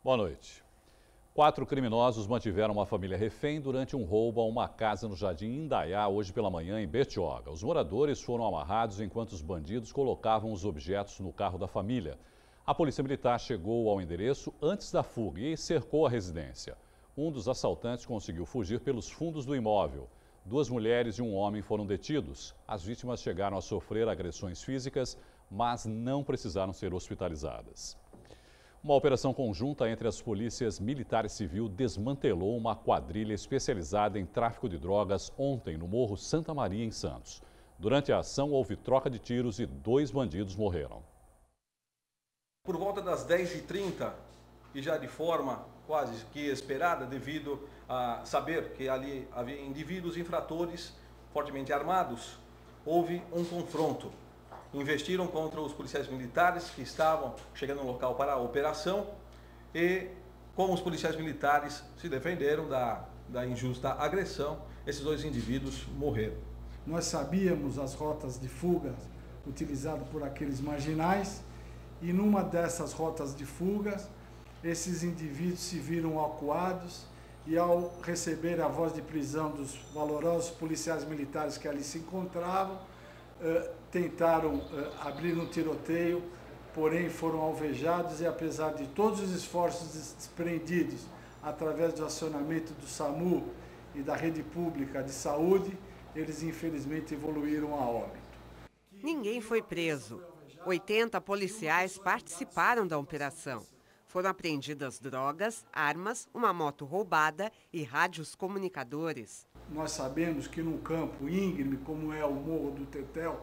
Boa noite. 4 criminosos mantiveram uma família refém durante um roubo a uma casa no Jardim Indaiá, hoje pela manhã, em Bertioga. Os moradores foram amarrados enquanto os bandidos colocavam os objetos no carro da família. A polícia militar chegou ao endereço antes da fuga e cercou a residência. Um dos assaltantes conseguiu fugir pelos fundos do imóvel. 2 mulheres e um homem foram detidos. As vítimas chegaram a sofrer agressões físicas, mas não precisaram ser hospitalizadas. Uma operação conjunta entre as polícias militar e civil desmantelou uma quadrilha especializada em tráfico de drogas ontem no Morro Santa Maria, em Santos. Durante a ação, houve troca de tiros e 2 bandidos morreram. Por volta das 10h30, e já de forma quase que esperada, devido a saber que ali havia indivíduos infratores fortemente armados, houve um confronto. Investiram contra os policiais militares que estavam chegando no local para a operação e, como os policiais militares se defenderam da injusta agressão, esses 2 indivíduos morreram. Nós sabíamos as rotas de fuga utilizadas por aqueles marginais e numa dessas rotas de fuga, esses indivíduos se viram acuados e, ao receber a voz de prisão dos valorosos policiais militares que ali se encontravam, tentaram abrir um tiroteio, porém foram alvejados e, apesar de todos os esforços desprendidos através do acionamento do SAMU e da rede pública de saúde, eles infelizmente evoluíram a óbito. Ninguém foi preso. 80 policiais participaram da operação. Foram apreendidas drogas, armas, uma moto roubada e rádios comunicadores. Nós sabemos que num campo íngreme, como é o Morro do Tetel,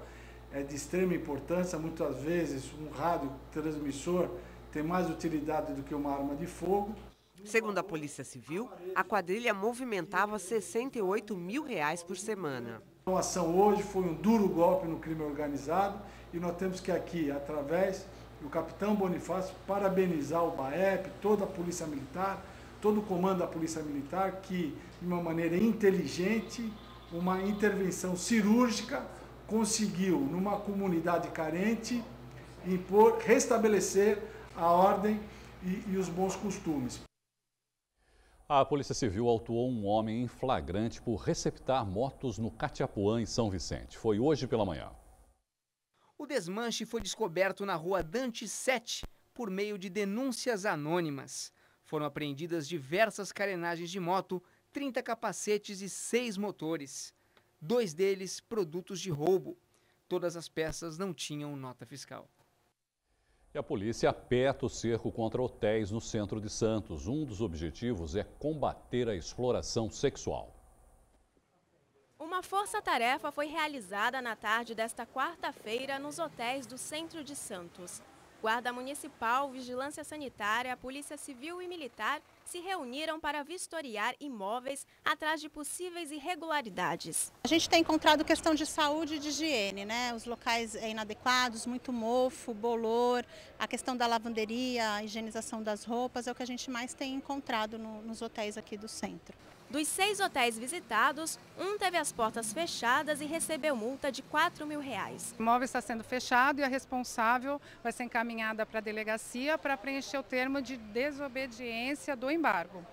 é de extrema importância. Muitas vezes um rádio transmissor tem mais utilidade do que uma arma de fogo. Segundo a Polícia Civil, a quadrilha movimentava R$68 mil por semana. A ação hoje foi um duro golpe no crime organizado e nós temos que aqui, através do capitão Bonifácio, parabenizar o BAEP, toda a Polícia Militar, todo o comando da Polícia Militar, que de uma maneira inteligente, uma intervenção cirúrgica, conseguiu, numa comunidade carente, restabelecer a ordem e os bons costumes. A Polícia Civil autuou um homem em flagrante por receptar motos no Catiapuã, em São Vicente. Foi hoje pela manhã. O desmanche foi descoberto na rua Dante 7 por meio de denúncias anônimas. Foram apreendidas diversas carenagens de moto, 30 capacetes e 6 motores. 2 deles produtos de roubo. Todas as peças não tinham nota fiscal. E a polícia aperta o cerco contra hotéis no centro de Santos. Um dos objetivos é combater a exploração sexual. Uma força-tarefa foi realizada na tarde desta quarta-feira nos hotéis do centro de Santos. Guarda Municipal, Vigilância Sanitária, Polícia Civil e Militar se reuniram para vistoriar imóveis atrás de possíveis irregularidades. A gente tem encontrado questão de saúde e de higiene, né? Os locais inadequados, muito mofo, bolor, a questão da lavanderia, a higienização das roupas é o que a gente mais tem encontrado nos hotéis aqui do centro. Dos 6 hotéis visitados, um teve as portas fechadas e recebeu multa de R$4 mil. O imóvel está sendo fechado e a responsável vai ser encaminhada para a delegacia para preencher o termo de desobediência do embargo.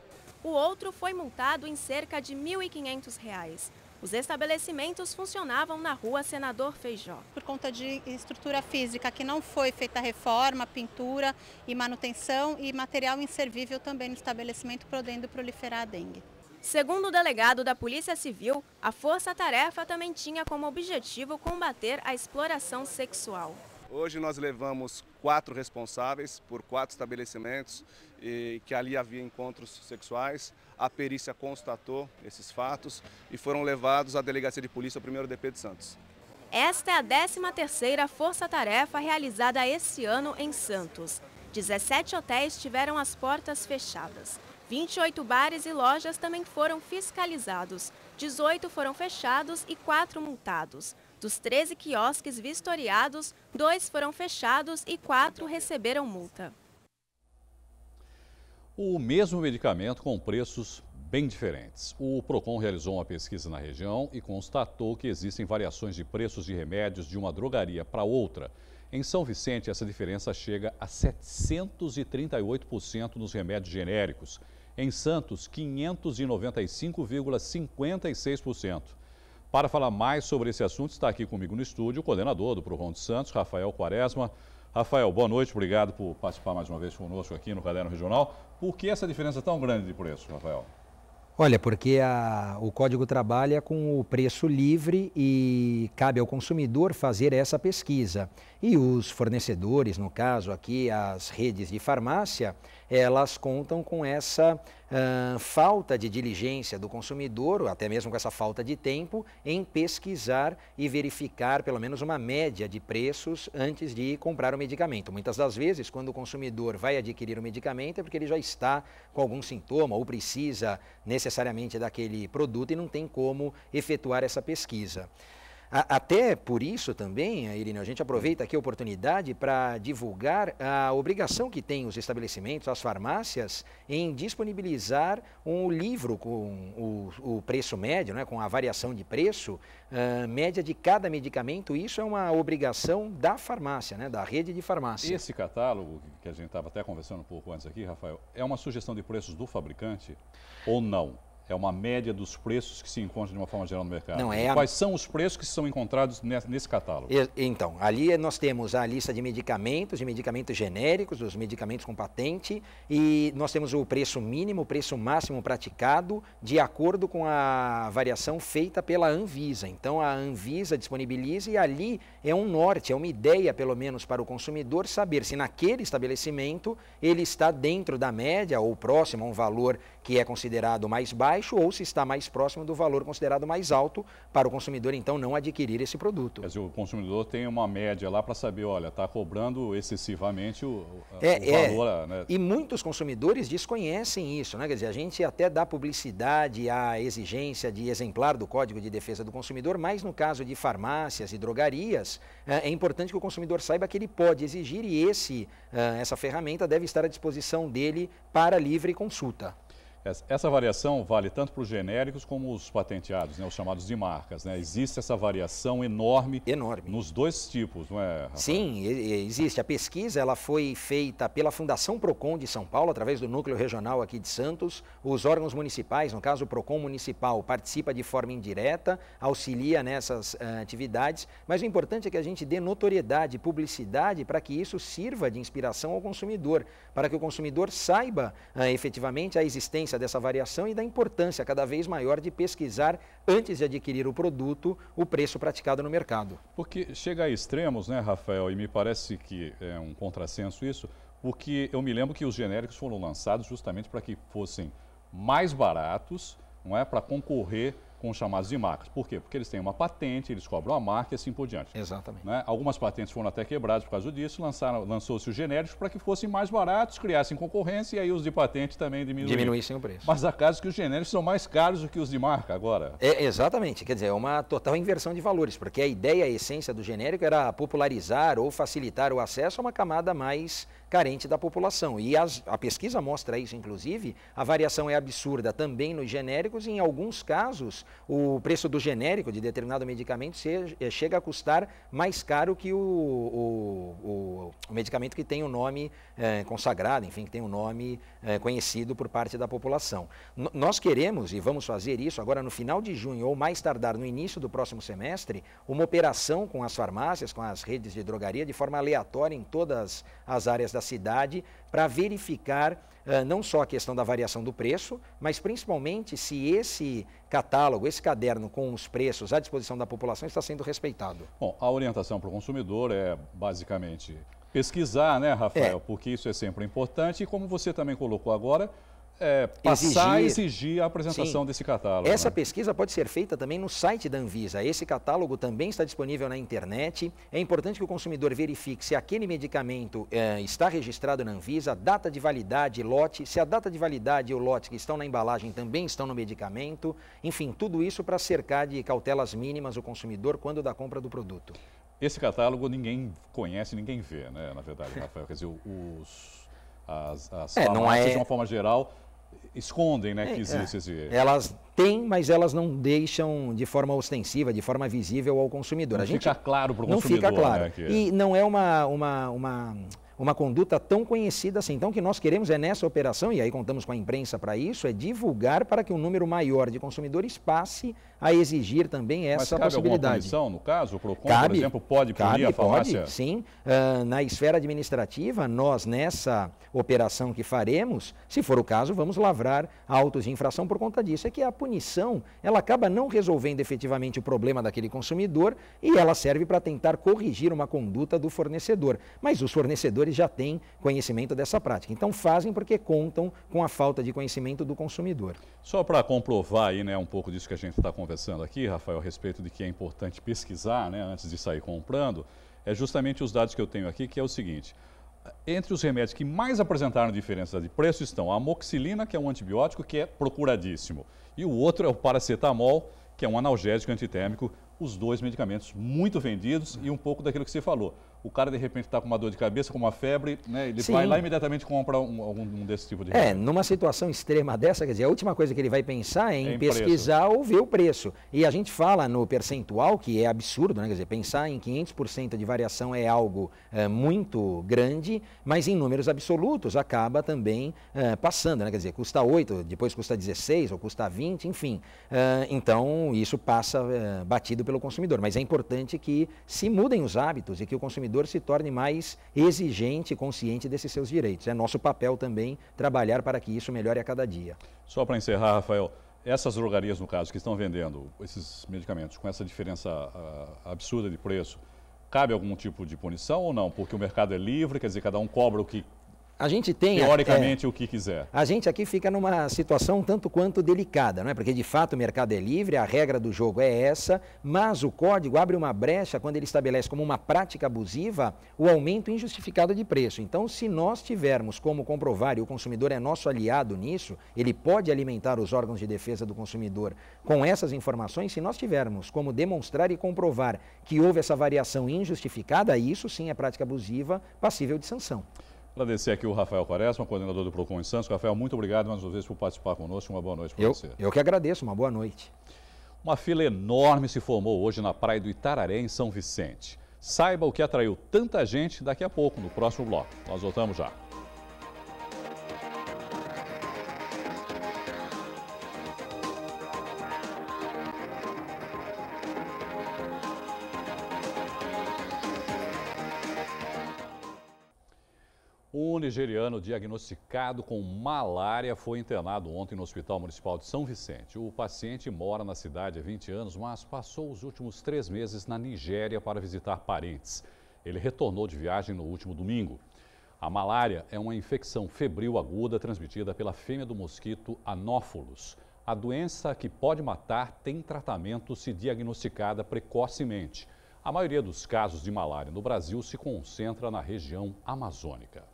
O outro foi multado em cerca de R$ 1.500. Os estabelecimentos funcionavam na rua Senador Feijó. Por conta de estrutura física que não foi feita reforma, pintura e manutenção e material inservível também no estabelecimento, podendo proliferar a dengue. Segundo o delegado da Polícia Civil, a força-tarefa também tinha como objetivo combater a exploração sexual. Hoje nós levamos 4 responsáveis por 4 estabelecimentos e que ali havia encontros sexuais. A perícia constatou esses fatos e foram levados à Delegacia de Polícia, ao 1º DP de Santos. Esta é a 13ª força-tarefa realizada esse ano em Santos. 17 hotéis tiveram as portas fechadas. 28 bares e lojas também foram fiscalizados. 18 foram fechados e 4 multados. Dos 13 quiosques vistoriados, 2 foram fechados e 4 receberam multa. O mesmo medicamento com preços bem diferentes. O Procon realizou uma pesquisa na região e constatou que existem variações de preços de remédios de uma drogaria para outra. Em São Vicente, essa diferença chega a 738% nos remédios genéricos. Em Santos, 595,56%. Para falar mais sobre esse assunto, está aqui comigo no estúdio o coordenador do PROCON de Santos, Rafael Quaresma. Rafael, boa noite, obrigado por participar mais uma vez conosco aqui no Caderno Regional. Por que essa diferença tão grande de preço, Rafael? Olha, porque o Código trabalha com o preço livre e cabe ao consumidor fazer essa pesquisa. E os fornecedores, no caso aqui as redes de farmácia, elas contam com essa falta de diligência do consumidor, ou até mesmo com essa falta de tempo, em pesquisar e verificar pelo menos uma média de preços antes de comprar o medicamento. Muitas das vezes, quando o consumidor vai adquirir o medicamento, é porque ele já está com algum sintoma ou precisa necessariamente daquele produto e não tem como efetuar essa pesquisa. Até por isso também, Irineu, a gente aproveita aqui a oportunidade para divulgar a obrigação que tem os estabelecimentos, as farmácias, em disponibilizar um livro com o preço médio, né, com a variação de preço média de cada medicamento. Isso é uma obrigação da farmácia, né, da rede de farmácia. Esse catálogo, que a gente estava até conversando um pouco antes aqui, Rafael, é uma sugestão de preços do fabricante ou não? É uma média dos preços que se encontram de uma forma geral no mercado. Não, Quais são os preços que são encontrados nesse catálogo? Então, ali nós temos a lista de medicamentos genéricos, dos medicamentos com patente, e nós temos o preço mínimo, o preço máximo praticado, de acordo com a variação feita pela Anvisa. Então, a Anvisa disponibiliza e ali é um norte, é uma ideia, pelo menos, para o consumidor saber se naquele estabelecimento ele está dentro da média ou próximo a um valor que é considerado mais baixo ou se está mais próximo do valor considerado mais alto para o consumidor, então, não adquirir esse produto. Quer dizer, o consumidor tem uma média lá para saber, olha, está cobrando excessivamente o valor. Né? E muitos consumidores desconhecem isso, né? Quer dizer, a gente até dá publicidade à exigência de exemplar do Código de Defesa do Consumidor, mas no caso de farmácias e drogarias, é importante que o consumidor saiba que ele pode exigir e essa ferramenta deve estar à disposição dele para livre consulta. Essa variação vale tanto para os genéricos como os patenteados, né, os chamados de marcas, né? Existe essa variação enorme nos dois tipos, não é, Rafael? Sim, existe. A pesquisa ela foi feita pela Fundação PROCON de São Paulo, através do Núcleo Regional aqui de Santos. Os órgãos municipais, no caso o PROCON municipal, participa de forma indireta, auxilia nessas atividades, mas o importante é que a gente dê notoriedade, publicidade, para que isso sirva de inspiração ao consumidor, para que o consumidor saiba efetivamente a existência dessa variação e da importância cada vez maior de pesquisar antes de adquirir o produto o preço praticado no mercado. Porque chega a extremos, né, Rafael, e me parece que é um contrassenso isso, porque eu me lembro que os genéricos foram lançados justamente para que fossem mais baratos, não é, para concorrer com os chamados de marcas. Por quê? Porque eles têm uma patente, eles cobram a marca e assim por diante. Exatamente. Né? Algumas patentes foram até quebradas por causa disso, lançou-se os genéricos para que fossem mais baratos, criassem concorrência e aí os de patente também diminuíssem o preço. Mas há casos que os genéricos são mais caros do que os de marca agora. Exatamente, quer dizer, é uma total inversão de valores, porque a ideia, a essência do genérico era popularizar ou facilitar o acesso a uma camada mais carente da população. E a pesquisa mostra isso, inclusive, a variação é absurda também nos genéricos e, em alguns casos, o preço do genérico de determinado medicamento chega a custar mais caro que o medicamento que tem o nome consagrado, enfim, que tem um nome conhecido por parte da população. Nós queremos, e vamos fazer isso agora no final de junho, ou mais tardar no início do próximo semestre, uma operação com as farmácias, com as redes de drogaria, de forma aleatória em todas as áreas da cidade, para verificar não só a questão da variação do preço, mas principalmente se esse catálogo, esse caderno com os preços à disposição da população está sendo respeitado. Bom, a orientação para o consumidor é basicamente pesquisar, né, Rafael? Porque isso é sempre importante e, como você também colocou agora, exigir a apresentação desse catálogo. Essa pesquisa pode ser feita também no site da Anvisa. Esse catálogo também está disponível na internet. É importante que o consumidor verifique se aquele medicamento está registrado na Anvisa, data de validade, lote, se a data de validade e o lote que estão na embalagem também estão no medicamento. Enfim, tudo isso para cercar de cautelas mínimas o consumidor quando da compra do produto. Esse catálogo ninguém conhece, ninguém vê, né, na verdade, Rafael. Quer dizer, as farmácias, de uma forma geral, escondem, né, que existe esse... Elas têm, mas elas não deixam de forma ostensiva, de forma visível ao consumidor. Não fica claro para o consumidor. Não fica claro. Né, que... E não é uma conduta tão conhecida assim. Então, o que nós queremos é nessa operação, e aí contamos com a imprensa para isso, é divulgar para que um número maior de consumidores passe a exigir também essa possibilidade. Mas cabe alguma punição, no caso? O PROCON, por exemplo, pode punir a farmácia? Pode, sim. Na esfera administrativa, nós, nessa operação que faremos, se for o caso, vamos lavrar autos de infração por conta disso. É que a punição, ela acaba não resolvendo efetivamente o problema daquele consumidor e ela serve para tentar corrigir uma conduta do fornecedor. Mas os fornecedores já têm conhecimento dessa prática. Então fazem porque contam com a falta de conhecimento do consumidor. Só para comprovar aí, né, um pouco disso que a gente está conversando aqui, Rafael, a respeito de que é importante pesquisar, né, antes de sair comprando, é justamente os dados que eu tenho aqui, que é o seguinte: entre os remédios que mais apresentaram diferença de preço estão a amoxicilina, que é um antibiótico que é procuradíssimo, e o outro é o paracetamol, que é um analgésico antitérmico, os dois medicamentos muito vendidos e um pouco daquilo que você falou. O cara, de repente, está com uma dor de cabeça, com uma febre, né? Ele vai lá e imediatamente compra algum desse tipo de remédio. Numa situação extrema dessa, quer dizer, a última coisa que ele vai pensar é em pesquisar ou ver o preço. E a gente fala no percentual, que é absurdo, né? Quer dizer, pensar em 500% de variação é algo muito grande, mas em números absolutos acaba também passando, né? Quer dizer, custa 8, depois custa 16 ou custa 20, enfim. Então, isso passa batido pelo consumidor. Mas é importante que se mudem os hábitos e que o consumidor se torne mais exigente e consciente desses seus direitos. É nosso papel também trabalhar para que isso melhore a cada dia. Só para encerrar, Rafael, essas drogarias, no caso, que estão vendendo esses medicamentos com essa diferença absurda de preço, cabe algum tipo de punição ou não? Porque o mercado é livre, quer dizer, cada um cobra o que... A gente tem, teoricamente, o que quiser. A gente aqui fica numa situação tanto quanto delicada, não é? Porque de fato o mercado é livre, a regra do jogo é essa, mas o código abre uma brecha quando ele estabelece como uma prática abusiva o aumento injustificado de preço. Então, se nós tivermos como comprovar, e o consumidor é nosso aliado nisso, ele pode alimentar os órgãos de defesa do consumidor com essas informações, se nós tivermos como demonstrar e comprovar que houve essa variação injustificada, isso sim é prática abusiva passível de sanção. Agradecer aqui o Rafael Quaresma, coordenador do PROCON em Santos. Rafael, muito obrigado mais uma vez por participar conosco. Uma boa noite para você. Eu que agradeço, uma boa noite. Uma fila enorme se formou hoje na praia do Itararé, em São Vicente. Saiba o que atraiu tanta gente daqui a pouco, no próximo bloco. Nós voltamos já. Um nigeriano diagnosticado com malária foi internado ontem no Hospital Municipal de São Vicente. O paciente mora na cidade há 20 anos, mas passou os últimos 3 meses na Nigéria para visitar parentes. Ele retornou de viagem no último domingo. A malária é uma infecção febril aguda transmitida pela fêmea do mosquito Anopheles. A doença que pode matar tem tratamento se diagnosticada precocemente. A maioria dos casos de malária no Brasil se concentra na região amazônica.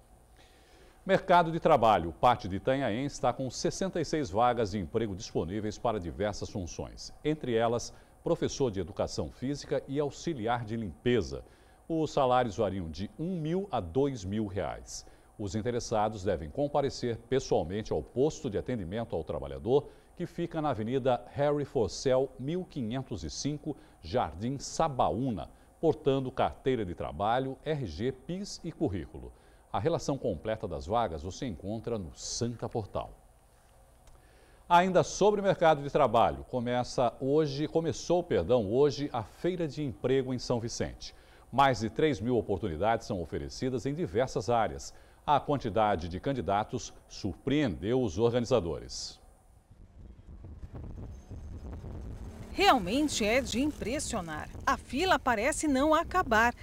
Mercado de trabalho. Parte de Itanhaém está com 66 vagas de emprego disponíveis para diversas funções. Entre elas, professor de educação física e auxiliar de limpeza. Os salários variam de R$1.000 a R$2.000. Os interessados devem comparecer pessoalmente ao posto de atendimento ao trabalhador, que fica na Avenida Harry Forcell, 1505, Jardim Sabaúna, portando carteira de trabalho, RG, PIS e currículo. A relação completa das vagas você encontra no Santa Portal. Ainda sobre o mercado de trabalho, começou hoje a Feira de Emprego em São Vicente. Mais de 3.000 oportunidades são oferecidas em diversas áreas. A quantidade de candidatos surpreendeu os organizadores. Realmente é de impressionar. A fila parece não acabar.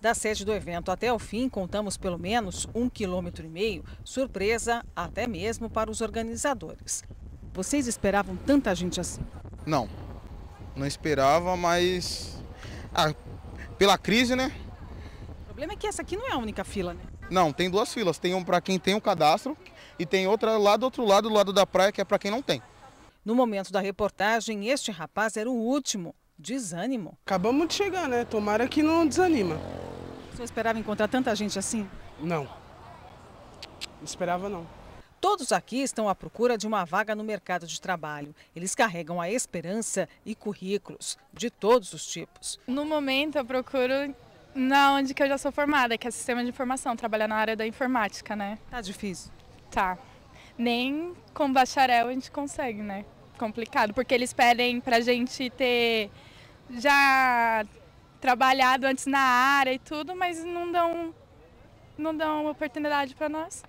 Da sede do evento até o fim, contamos pelo menos 1,5 km, surpresa até mesmo para os organizadores. Vocês esperavam tanta gente assim? Não esperava, mas pela crise, né? O problema é que essa aqui não é a única fila, né? Não, tem 2 filas, tem um para quem tem o cadastro e tem outra lá do outro lado, do lado da praia, que é para quem não tem. No momento da reportagem, este rapaz era o último. Desânimo. Acabamos de chegar, né? Tomara que não desanima. Você esperava encontrar tanta gente assim? Não esperava não. Todos aqui estão à procura de uma vaga no mercado de trabalho. Eles carregam a esperança e currículos de todos os tipos. No momento eu procuro na onde que eu já sou formada, que é sistema de informação, trabalhar na área da informática, né? Tá difícil? Tá. Nem com bacharel a gente consegue, né? Complicado, porque eles pedem pra gente ter já trabalhado antes na área e tudo, mas não dão oportunidade para nós.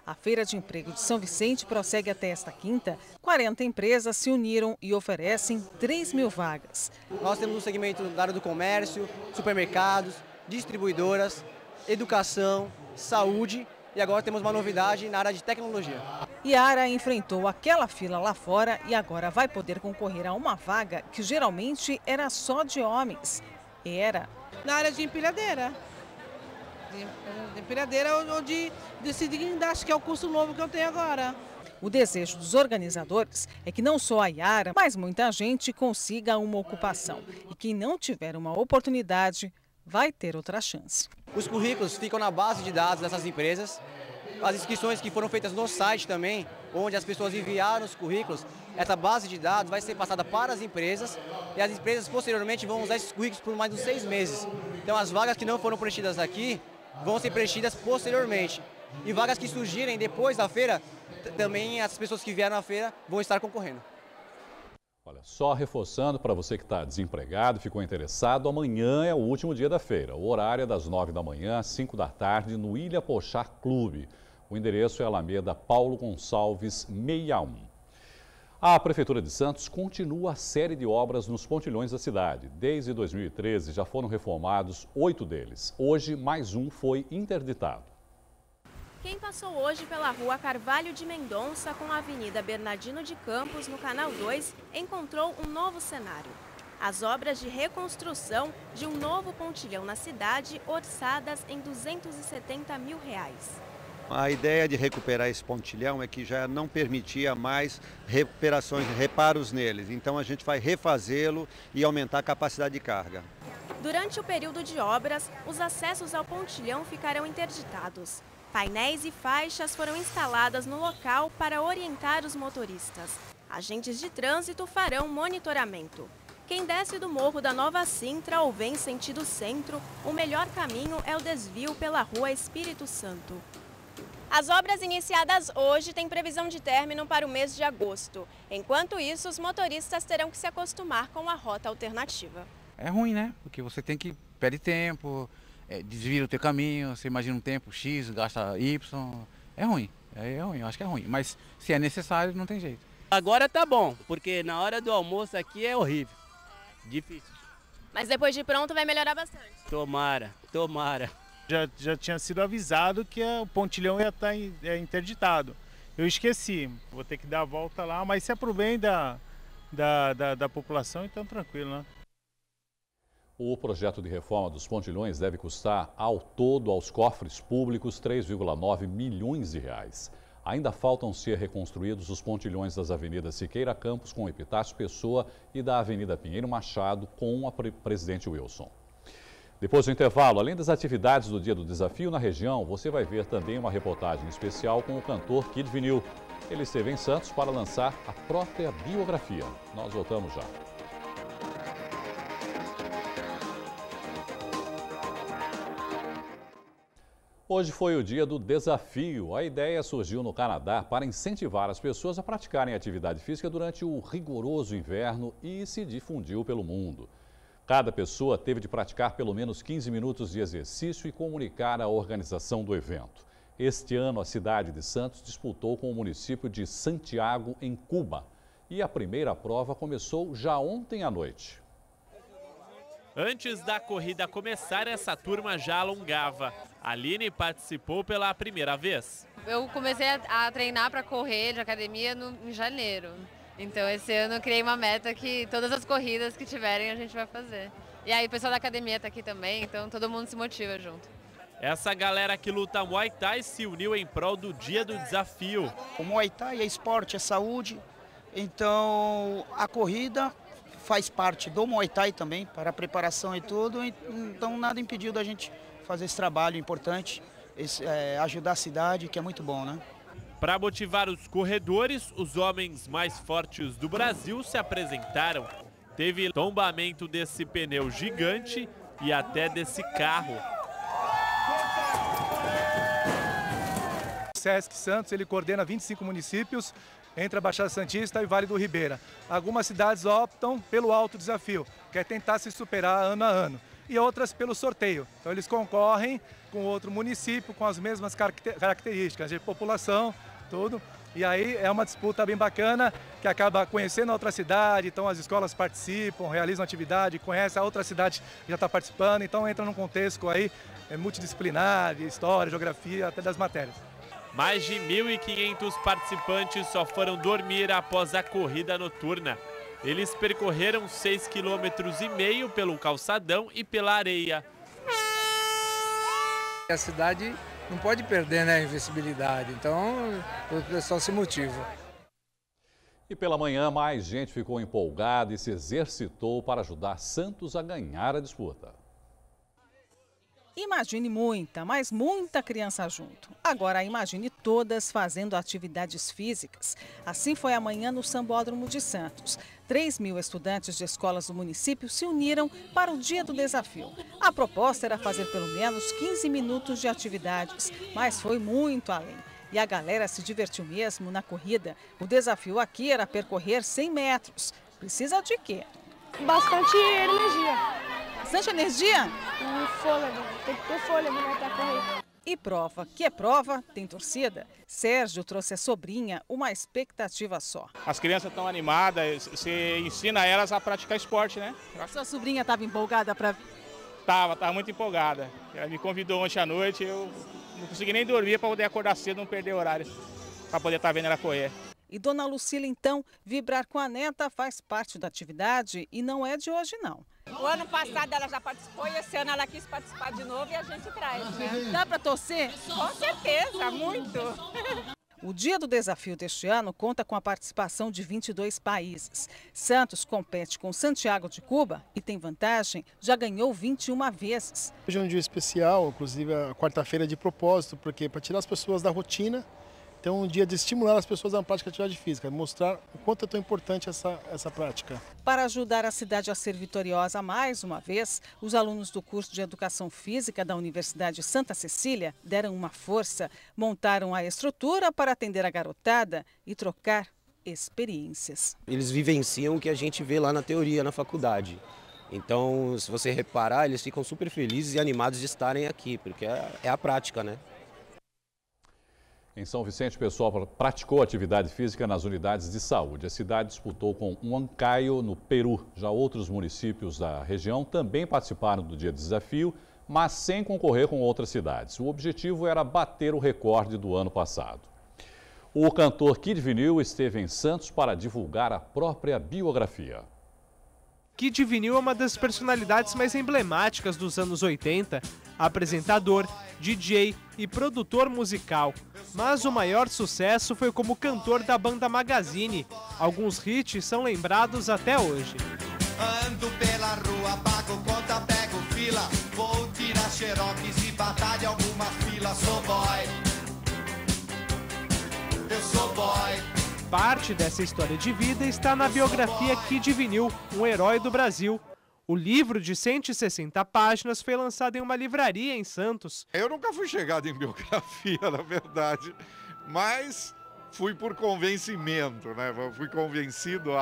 A Feira de Emprego de São Vicente prossegue até esta quinta. 40 empresas se uniram e oferecem 3.000 vagas. Nós temos um segmento da área do comércio, supermercados, distribuidoras, educação, saúde e agora temos uma novidade na área de tecnologia. Yara enfrentou aquela fila lá fora e agora vai poder concorrer a uma vaga que geralmente era só de homens. Era na área de empilhadeira. De empilhadeira ou de guindaste, que é o curso novo que eu tenho agora. O desejo dos organizadores é que não só a Yara, mas muita gente consiga uma ocupação. E quem não tiver uma oportunidade vai ter outra chance. Os currículos ficam na base de dados dessas empresas. As inscrições que foram feitas no site também, onde as pessoas enviaram os currículos, essa base de dados vai ser passada para as empresas e as empresas posteriormente vão usar esses currículos por mais de 6 meses. Então as vagas que não foram preenchidas aqui vão ser preenchidas posteriormente. E vagas que surgirem depois da feira, também as pessoas que vieram à feira vão estar concorrendo. Olha, só reforçando para você que está desempregado, ficou interessado, amanhã é o último dia da feira. O horário é das 9 da manhã às 5 da tarde no Ilha Pochar Clube. O endereço é Alameda Paulo Gonçalves 61. A Prefeitura de Santos continua a série de obras nos pontilhões da cidade. Desde 2013 já foram reformados 8 deles. Hoje mais um foi interditado. Quem passou hoje pela rua Carvalho de Mendonça com a Avenida Bernardino de Campos, no Canal 2, encontrou um novo cenário. As obras de reconstrução de um novo pontilhão na cidade, orçadas em R$270 mil. A ideia de recuperar esse pontilhão é que já não permitia mais reparos neles. Então a gente vai refazê-lo e aumentar a capacidade de carga. Durante o período de obras, os acessos ao pontilhão ficarão interditados. Painéis e faixas foram instaladas no local para orientar os motoristas. Agentes de trânsito farão monitoramento. Quem desce do Morro da Nova Sintra ou vem sentido centro, o melhor caminho é o desvio pela Rua Espírito Santo. As obras iniciadas hoje têm previsão de término para o mês de agosto. Enquanto isso, os motoristas terão que se acostumar com a rota alternativa. É ruim, né? Porque você tem que perder tempo, desvia o teu caminho, você imagina um tempo X, gasta Y. É ruim, eu acho que é ruim. Mas se é necessário, não tem jeito. Agora tá bom, porque na hora do almoço aqui é horrível, difícil. Mas depois de pronto vai melhorar bastante. Tomara, tomara. Já tinha sido avisado que o pontilhão ia estar interditado. Eu esqueci, vou ter que dar a volta lá, mas se é para o bem da população, então tranquilo, né? O projeto de reforma dos pontilhões deve custar ao todo aos cofres públicos R$3,9 milhões. Ainda faltam ser reconstruídos os pontilhões das avenidas Siqueira Campos com Epitácio Pessoa e da Avenida Pinheiro Machado com a Presidente Wilson. Depois do intervalo, além das atividades do Dia do Desafio na região, você vai ver também uma reportagem especial com o cantor Kid Vinil. Ele esteve em Santos para lançar a própria biografia. Nós voltamos já. Hoje foi o dia do desafio. A ideia surgiu no Canadá para incentivar as pessoas a praticarem atividade física durante o rigoroso inverno e se difundiu pelo mundo. Cada pessoa teve de praticar pelo menos 15 minutos de exercício e comunicar a organização do evento. Este ano, a cidade de Santos disputou com o município de Santiago, em Cuba. E a primeira prova começou já ontem à noite. Antes da corrida começar, essa turma já alongava. A Aline participou pela primeira vez. Eu comecei a treinar para correr de academia em janeiro. Então esse ano eu criei uma meta que todas as corridas que tiverem a gente vai fazer. E aí o pessoal da academia está aqui também, então todo mundo se motiva junto. Essa galera que luta Muay Thai se uniu em prol do Dia do Desafio. O Muay Thai é esporte, é saúde, então a corrida faz parte do Muay Thai também, para a preparação e tudo, então nada impediu da gente fazer esse trabalho importante, ajudar a cidade, que é muito bom, né? Para motivar os corredores, os homens mais fortes do Brasil se apresentaram. Teve tombamento desse pneu gigante e até desse carro. O Sesc Santos, ele coordena 25 municípios entre a Baixada Santista e o Vale do Ribeira. Algumas cidades optam pelo alto desafio, que é tentar se superar ano a ano, e outras pelo sorteio. Então eles concorrem com outro município com as mesmas características de população, tudo. E aí é uma disputa bem bacana, que acaba conhecendo a outra cidade, então as escolas participam, realizam atividade, conhecem a outra cidade que já está participando, então entra num contexto aí multidisciplinar, de história, geografia, até das matérias. Mais de 1.500 participantes só foram dormir após a corrida noturna. Eles percorreram 6,5 km pelo calçadão e pela areia. A cidade não pode perder, né, a invencibilidade, então o pessoal se motiva. E pela manhã, mais gente ficou empolgada e se exercitou para ajudar Santos a ganhar a disputa. Imagine muita, mas muita criança junto. Agora imagine todas fazendo atividades físicas. Assim foi amanhã no Sambódromo de Santos. 3.000 estudantes de escolas do município se uniram para o Dia do Desafio. A proposta era fazer pelo menos 15 minutos de atividades, mas foi muito além. E a galera se divertiu mesmo na corrida. O desafio aqui era percorrer 100 metros. Precisa de quê? Bastante energia. Bastante energia? E fôlego. Tem que ter fôlego, né, para correr. E prova, que é prova, tem torcida. Sérgio trouxe a sobrinha, uma expectativa só. As crianças estão animadas, você ensina elas a praticar esporte, né? A sua sobrinha estava empolgada para... Tava muito empolgada. Ela me convidou ontem à noite, eu não consegui nem dormir para poder acordar cedo, não perder horário, para poder estar vendo ela correr. E Dona Lucila, então, vibrar com a neta faz parte da atividade e não é de hoje, não. O ano passado ela já participou e esse ano ela quis participar de novo e a gente traz, né? Dá para torcer? Com certeza, muito. O Dia do Desafio deste ano conta com a participação de 22 países. Santos compete com Santiago de Cuba e tem vantagem, já ganhou 21 vezes. Hoje é um dia especial, inclusive a quarta-feira de propósito, porque para tirar as pessoas da rotina, então um dia de estimular as pessoas a prática de atividade física, mostrar o quanto é tão importante essa prática. Para ajudar a cidade a ser vitoriosa mais uma vez, os alunos do curso de Educação Física da Universidade Santa Cecília deram uma força, montaram a estrutura para atender a garotada e trocar experiências. Eles vivenciam o que a gente vê lá na teoria, na faculdade. Então, se você reparar, eles ficam super felizes e animados de estarem aqui, porque é a prática, né? Em São Vicente, o pessoal praticou atividade física nas unidades de saúde. A cidade disputou com Huancayo, no Peru. Já outros municípios da região também participaram do Dia do Desafio, mas sem concorrer com outras cidades. O objetivo era bater o recorde do ano passado. O cantor Kid Vinil esteve em Santos para divulgar a própria biografia. Kid Vinil é uma das personalidades mais emblemáticas dos anos 80, apresentador, DJ e produtor musical. Mas o maior sucesso foi como cantor da banda Magazine. Alguns hits são lembrados até hoje. Ando pela rua, pago conta, pego fila, vou tirar xerox e batalha de alguma fila, sou boy. Eu sou boy. Parte dessa história de vida está na biografia Kid Vinil, um herói do Brasil. O livro de 160 páginas foi lançado em uma livraria em Santos. Eu nunca fui chegado em biografia, na verdade, mas fui por convencimento, né? Fui convencido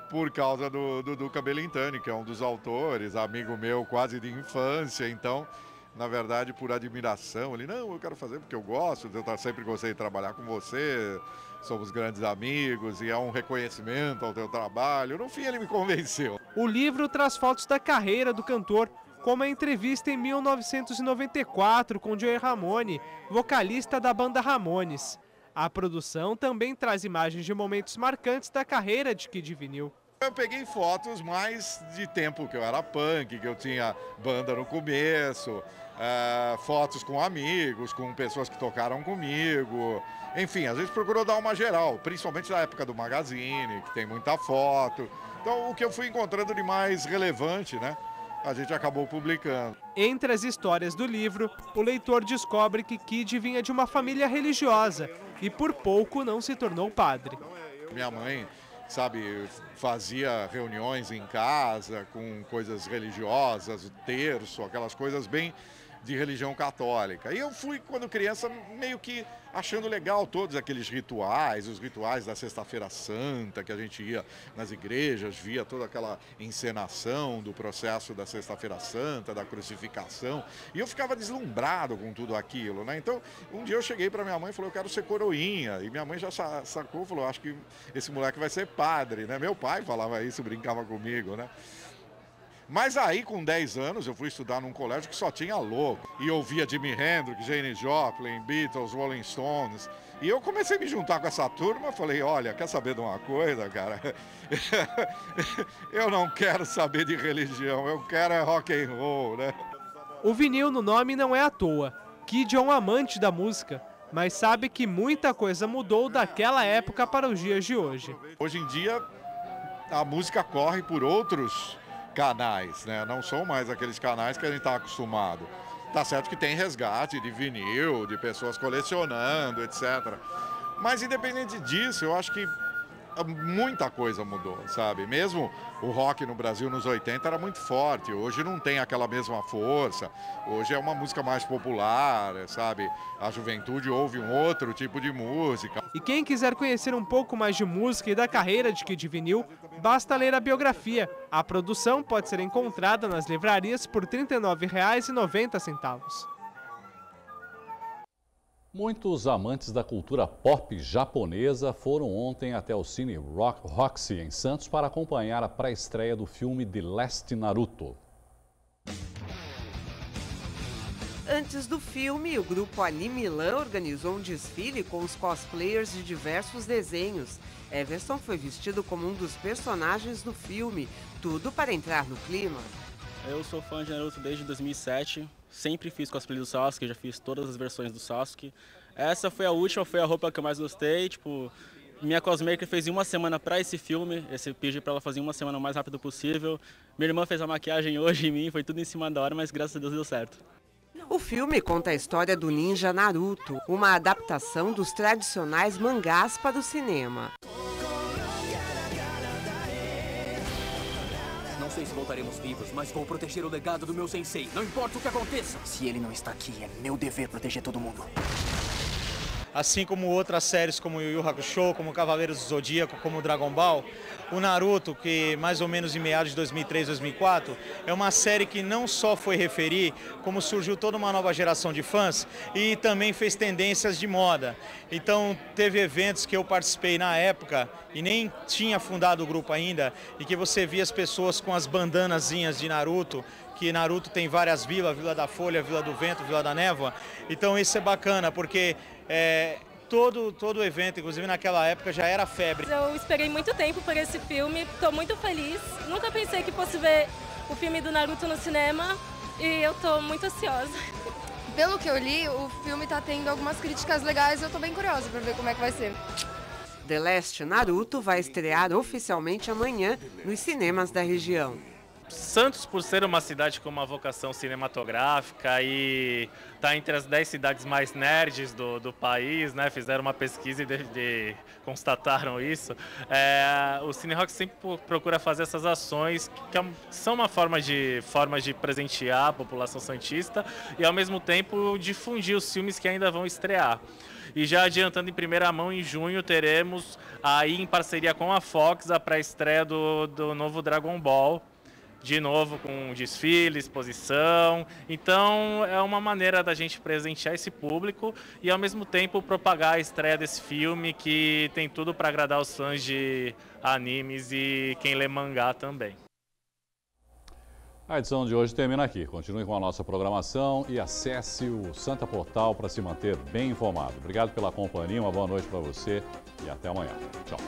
por causa do Duca Belintani, que é um dos autores, amigo meu quase de infância, então, na verdade, por admiração, ele, não, eu quero fazer porque eu gosto, eu sempre gostei de trabalhar com você, somos grandes amigos e é um reconhecimento ao teu trabalho. No fim, ele me convenceu. O livro traz fotos da carreira do cantor, como a entrevista em 1994 com Joey Ramone, vocalista da banda Ramones. A produção também traz imagens de momentos marcantes da carreira de Kid Vinil. Eu peguei fotos mais de tempo que eu era punk, que eu tinha banda no começo, fotos com amigos, com pessoas que tocaram comigo. Enfim, a gente procurou dar uma geral, principalmente na época do Magazine, que tem muita foto. Então, o que eu fui encontrando de mais relevante, né, a gente acabou publicando. Entre as histórias do livro, o leitor descobre que Kid vinha de uma família religiosa e por pouco não se tornou padre. Minha mãe, sabe, fazia reuniões em casa com coisas religiosas, o terço, aquelas coisas bem de religião católica. E eu fui, quando criança, meio que achando legal todos aqueles rituais, os rituais da Sexta-feira Santa, que a gente ia nas igrejas, via toda aquela encenação do processo da Sexta-feira Santa, da crucificação, e eu ficava deslumbrado com tudo aquilo, né? Então, um dia eu cheguei para minha mãe e falei, eu quero ser coroinha, e minha mãe já sacou, falou, acho que esse moleque vai ser padre, né? Meu pai falava isso, brincava comigo, né? Mas aí, com 10 anos, eu fui estudar num colégio que só tinha louco. E ouvia Jimi Hendrix, Jane Joplin, Beatles, Rolling Stones. E eu comecei a me juntar com essa turma, falei, olha, quer saber de uma coisa, cara? Eu não quero saber de religião, eu quero é rock and roll, né? O vinil no nome não é à toa. Kid é um amante da música, mas sabe que muita coisa mudou daquela época para os dias de hoje. Hoje em dia, a música corre por outros canais, né? Não são mais aqueles canais que a gente está acostumado. Tá certo que tem resgate de vinil, de pessoas colecionando, etc. Mas independente disso, eu acho que muita coisa mudou, sabe? Mesmo o rock no Brasil nos 80 era muito forte, hoje não tem aquela mesma força, hoje é uma música mais popular, sabe? A juventude ouve um outro tipo de música. E quem quiser conhecer um pouco mais de música e da carreira de Kid Vinil, basta ler a biografia. A produção pode ser encontrada nas livrarias por R$ 39,90. Muitos amantes da cultura pop japonesa foram ontem até o Cine Roxy em Santos para acompanhar a pré-estreia do filme The Last Naruto. Antes do filme, o grupo Anime Milan organizou um desfile com os cosplayers de diversos desenhos. Everson foi vestido como um dos personagens do filme, tudo para entrar no clima. Eu sou fã de Naruto desde 2007, sempre fiz cosplay do Sasuke, já fiz todas as versões do Sasuke. Essa foi a última, foi a roupa que eu mais gostei, tipo, minha cosmaker fez em uma semana para esse filme, pedi para ela fazer em uma semana o mais rápido possível. Minha irmã fez a maquiagem hoje em mim, foi tudo em cima da hora, mas graças a Deus deu certo. O filme conta a história do ninja Naruto, uma adaptação dos tradicionais mangás para o cinema. Não sei se voltaremos vivos, mas vou proteger o legado do meu sensei, não importa o que aconteça. Se ele não está aqui, é meu dever proteger todo mundo. Assim como outras séries como Yu Yu Hakusho, como Cavaleiros do Zodíaco, como Dragon Ball, o Naruto, que mais ou menos em meados de 2003, 2004, é uma série que não só foi referir, como surgiu toda uma nova geração de fãs e também fez tendências de moda. Então teve eventos que eu participei na época e nem tinha fundado o grupo ainda, e que você via as pessoas com as bandanazinhas de Naruto, que Naruto tem várias vilas, Vila da Folha, Vila do Vento, Vila da Névoa. Então isso é bacana, porque todo evento, inclusive naquela época, já era febre. Eu esperei muito tempo por esse filme, estou muito feliz. Nunca pensei que fosse ver o filme do Naruto no cinema e eu estou muito ansiosa. Pelo que eu li, o filme está tendo algumas críticas legais e eu estou bem curiosa para ver como é que vai ser. The Last Naruto vai estrear oficialmente amanhã nos cinemas da região. Santos, por ser uma cidade com uma vocação cinematográfica e está entre as 10 cidades mais nerds do país, né? Fizeram uma pesquisa e constataram isso. O Cine Rock sempre procura fazer essas ações que são uma forma de presentear a população santista e, ao mesmo tempo, difundir os filmes que ainda vão estrear. E já adiantando em primeira mão, em junho teremos aí, em parceria com a Fox, a pré-estreia do novo Dragon Ball. De novo com desfile, exposição. Então é uma maneira da gente presentear esse público e ao mesmo tempo propagar a estreia desse filme que tem tudo para agradar os fãs de animes e quem lê mangá também. A edição de hoje termina aqui. Continue com a nossa programação e acesse o Santa Portal para se manter bem informado. Obrigado pela companhia, uma boa noite para você e até amanhã. Tchau.